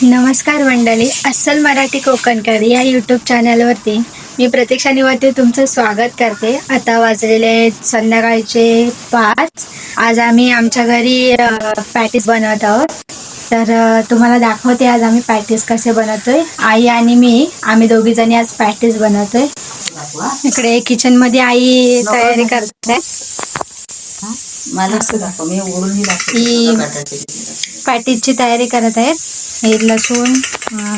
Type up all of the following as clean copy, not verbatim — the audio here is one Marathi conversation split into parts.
नमस्कार मंडळी, अस्सल मराठी कोकणकर या यूट्यूब चॅनलवरती मी प्रतीक्षा निवाते तुमचं स्वागत करते. आता वाजलेले संध्याकाळचे 5. आज आम्ही आमच्या घरी पॅटीस बनवत आहोत. तर तुम्हाला दाखवते आज आम्ही पॅटीस कसे बनवतोय. आई आणि आम्ही दोघी जणी आज पॅटीस बनवतोय. इकडे किचन मध्ये आई तयारी करते. ही पॅटीसची तयारी करत आहेत. हे लसूण,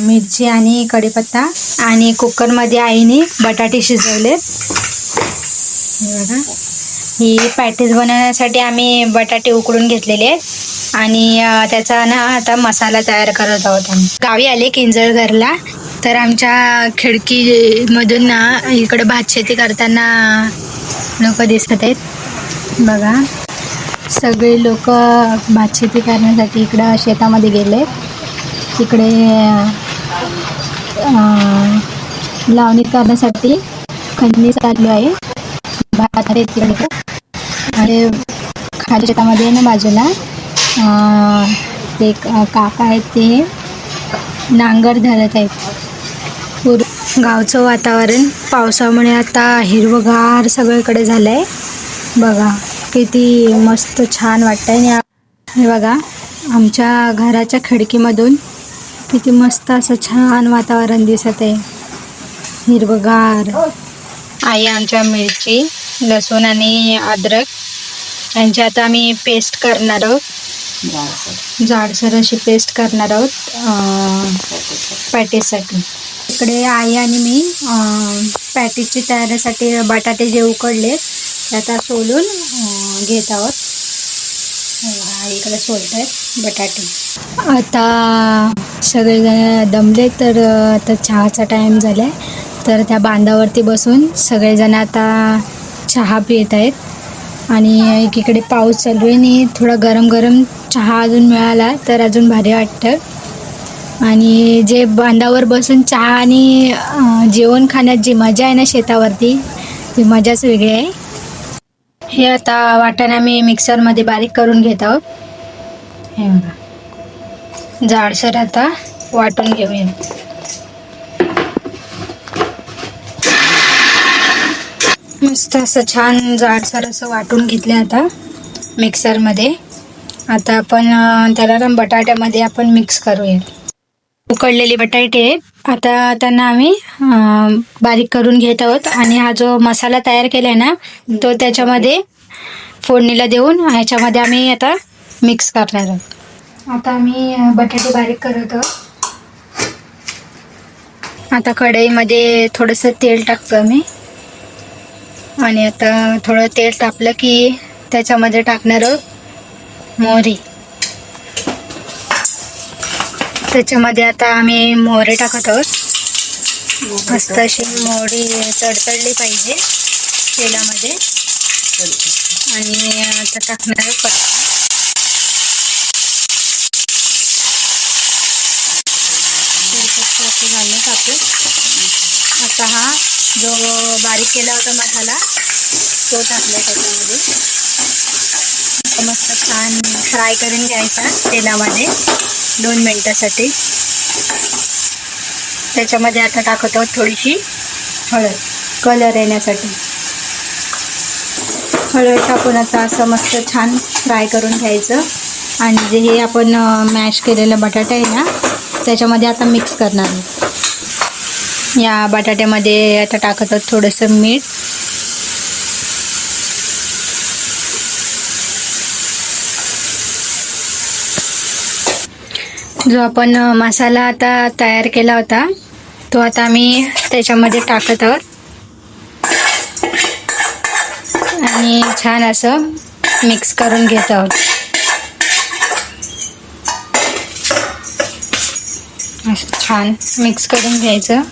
मिरची आणि कढीपत्ता आणि कुकरमध्ये आईने बटाटे शिजवले. ही पॅटीस बनवण्यासाठी आम्ही बटाटे उकडून घेतलेले आहेत आणि त्याचा ना आता मसाला तयार करत आहोत. आम्ही गावी आले किंजळघरला, तर आमच्या खिडकीमधून ना इकडे भात शेती करताना लोक दिसत आहेत. बघा, सगळे लोक भात शेती करण्यासाठी इकडं शेतामध्ये गेले. इकडे लावणी करण्यासाठी खंदी चालू आहे. भात आहे तिकडे आणि खाली शेतामध्ये ना बाजूला ते काका आहेत, ते नांगर धरत आहेत. गावचं वातावरण पावसामुळे आता हिरवगार सगळीकडे झालंय. बघा किती मस्त छान वाटतंय. हे बघा, आमच्या घराच्या खिडकीमधून किती मस्त असं छान वातावरण दिसत आहे, हिरवगार. आई आमच्या मिरची, लसूण आणि अद्रक यांची आता आम्ही पेस्ट करणार आहोत. जाडसर अशी पेस्ट करणार आहोत पॅटीससाठी. इकडे आई आणि मी पॅटीसची तयारीसाठी बटाटे जे उकडले ते आता सोलून घेत आहोत. इकडे सोलत आहेत बटाटे. आता सगळेजण दमले, तर आता चहाचा टाईम झाला आहे. तर त्या बांधावरती बसून सगळेजण आता चहा पित आहेत आणि एकीकडे पाऊस चालू आहे आणि थोडा गरम गरम चहा अजून मिळाला तर अजून भारी वाटतं. आणि जे बांधावर बसून चहा आणि जेवण खाण्यात जी मजा आहे ना शेतावरती, ती मजाच वेगळी आहे. हे आता वाटाणा मी मिक्सरमध्ये बारीक करून घेत आहोत. हे बघा, जाडसर आता वाटून घेऊया. मस्त असं छान जाडसर असं वाटून घेतलं आता मिक्सरमध्ये. आता आपण त्याला बटाट्यामध्ये आपण मिक्स करूया. उकडलेले बटाटे आता त्यांना आम्ही बारीक करून घेत आहोत आणि हा जो मसाला तयार केलाय ना तो त्याच्यामध्ये फोडणीला देऊन ह्याच्यामध्ये आम्ही आता मिक्स करणार आहोत. आता आम्ही बटाटे बारीक करत आहोत. आता कढईमध्ये थोडंसं तेल टाकतो आम्ही आणि आता थोडं तेल तापलं की त्याच्यामध्ये टाकणार आहोत मोहरी. त्याच्यामध्ये आता आम्ही मोहरी टाकत आहोत. मस्त अशी मोहरी तडतडली पाहिजे तेलामध्ये. आणि आता टाकणार पत्ता. झालं टाकून आता हा जो बारीक केला होता मसाला तो टाकला त्याच्यामध्ये. मस्त छान फ्राय करून घ्यायचा तेलामध्ये 2 मिनिटासाठी. त्याच्यामध्ये आता टाकत आहोत थोडीशी हळद, कलर येण्यासाठी. हळद टाकून आता असं मस्त छान फ्राय करून घ्यायचं. आणि जे हे आपण मॅश केलेलं बटाटा आहे ना त्याच्यामध्ये आता मिक्स करणार आहोत. या बटाट्यामध्ये आता टाकत आहोत थोडंसं मीठ, जो आपण मसाला आता तयार केला होता तो आता आम्ही त्याच्यामध्ये टाकत आहोत आणि छान असं मिक्स करून घेत आहोत. असं छान मिक्स करून घ्यायचं.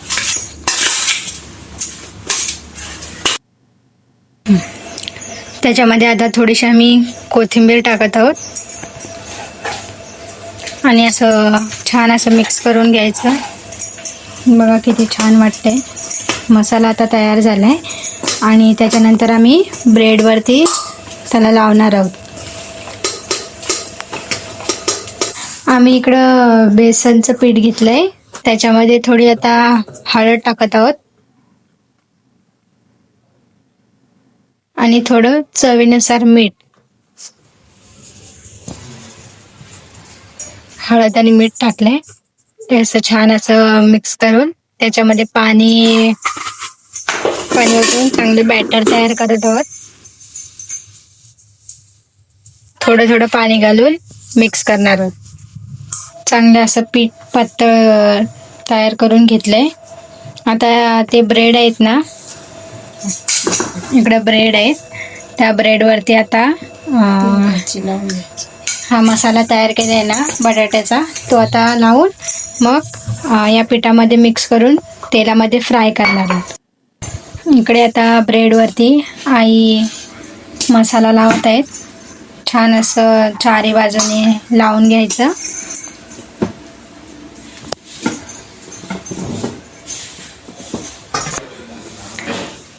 त्याच्यामध्ये आता थोडीशी आम्ही कोथिंबीर टाकत आहोत आणि असं छान असं मिक्स करून घ्यायचं. बघा किती छान वाटतंय. मसाला आता तयार झाला आहे आणि त्याच्यानंतर आम्ही ब्रेडवरती त्याला लावणार आहोत. आम्ही इकडं बेसनचं पीठ घेतलंय, त्याच्यामध्ये थोडी आता हळद टाकत आहोत आणि थोडं चवीनुसार मीठ. हळद आणि मीठ टाकलंय, ते असं छान असं मिक्स करून त्याच्यामध्ये पाणी ओतून चांगले बॅटर तयार करत आहोत. थोडं थोडं पाणी घालून मिक्स करणार आहोत. चांगलं असं पीठ पातळ तयार करून घेतलंय. आता ते ब्रेड आहेत ना, इकडे ब्रेड आहेत, त्या ब्रेडवरती आता हा मसाला तयार केला आहे ना बटाट्याचा, तो आता लावून मग या पिठामध्ये मिक्स करून तेलामध्ये फ्राय करणार आहोत. इकडे आता ब्रेडवरती आई मसाला लावत आहेत. छान असं चारी बाजूने लावून घ्यायचं.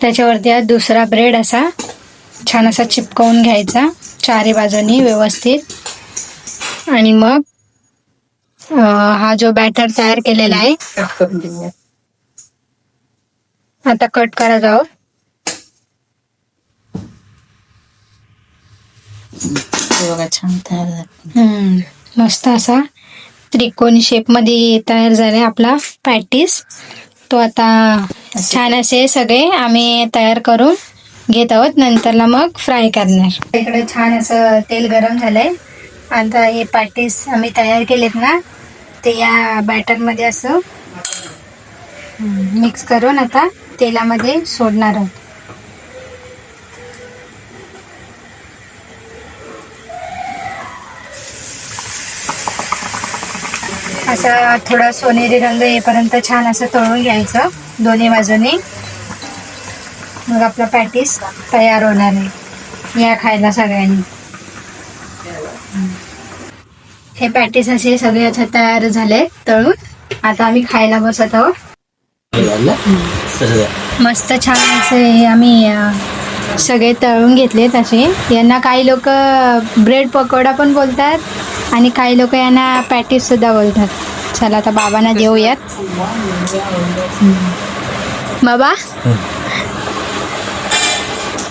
त्याच्यावरती दुसरा ब्रेड असा छान असा चिपकवून घ्यायचा चारी बाजूनी व्यवस्थित. आणि मग हा जो बॅटर तयार केलेला आहे आता कट करत आहोत. छान तयार झाला. मस्त असा त्रिकोणी शेप मध्ये तयार झालाय आपला पॅटीस. तो आता छान असे सगळे आम्ही तयार करून घेत आहोत, नंतरला मग फ्राय करणार. इकडे छान असं तेल गरम झालंय. आता हे पॅटीस आम्ही तयार केलेत ना, ते या बॅटर मध्ये असं मिक्स करून आता तेलामध्ये सोडणार आहोत. असं थोडा सोनेरी रंग येईपर्यंत छान असं तळून घ्यायचं दोन्ही बाजूने. मग आपला पॅटीस तयार होणार आहे या खायला सगळ्यांनी. हे पॅटीस असे सगळे आता तयार झाले तळून. आता आम्ही खायला बसत आहोत. मस्त छान असे हे आम्ही सगळे तळून घेतलेत असे. यांना काही लोक ब्रेड पकोडा पण बोलतात आणि काही लोक यांना पॅटीस सुद्धा बोलतात. चला आता बाबांना देऊयात. बाबा,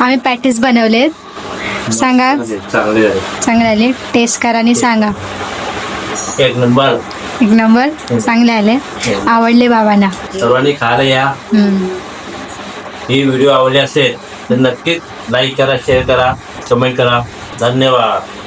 आम्ही पॅटीस बनवलेत, सांगा. चांगले आले, टेस्ट करा आणि सांगा. एक नंबर चांगले आले, आवडले बाबांना. सर्वांनी खायला या. ही व्हिडिओ आवडली असेल तर नक्कीच लाईक करा, शेअर करा, कमेंट करा. धन्यवाद.